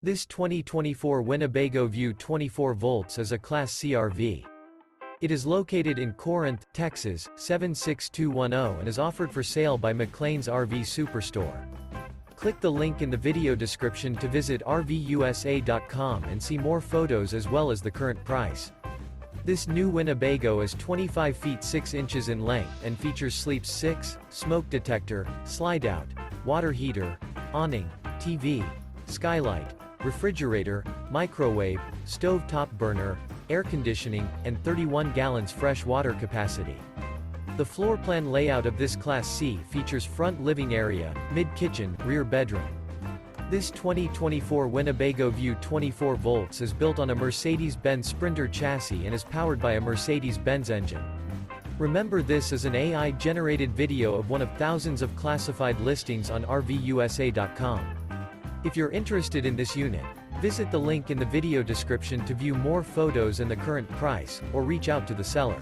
This 2024 Winnebago View 24 volts is a Class C RV. It is located in Corinth, Texas, 76210 and is offered for sale by McClain's RV Superstore. Click the link in the video description to visit RVUSA.com and see more photos as well as the current price. This new Winnebago is 25 feet 6 inches in length and features sleeps 6, smoke detector, slide-out, water heater, awning, TV, skylight, refrigerator, microwave, stove top burner, air conditioning, and 31 gallons fresh water capacity. The floor plan layout of this Class C features front living area, mid-kitchen, rear bedroom. This 2024 Winnebago View 24 volts is built on a Mercedes-Benz Sprinter chassis and is powered by a Mercedes-Benz engine. Remember, this is an AI-generated video of one of thousands of classified listings on RVUSA.com. If you're interested in this unit, visit the link in the video description to view more photos and the current price, or reach out to the seller.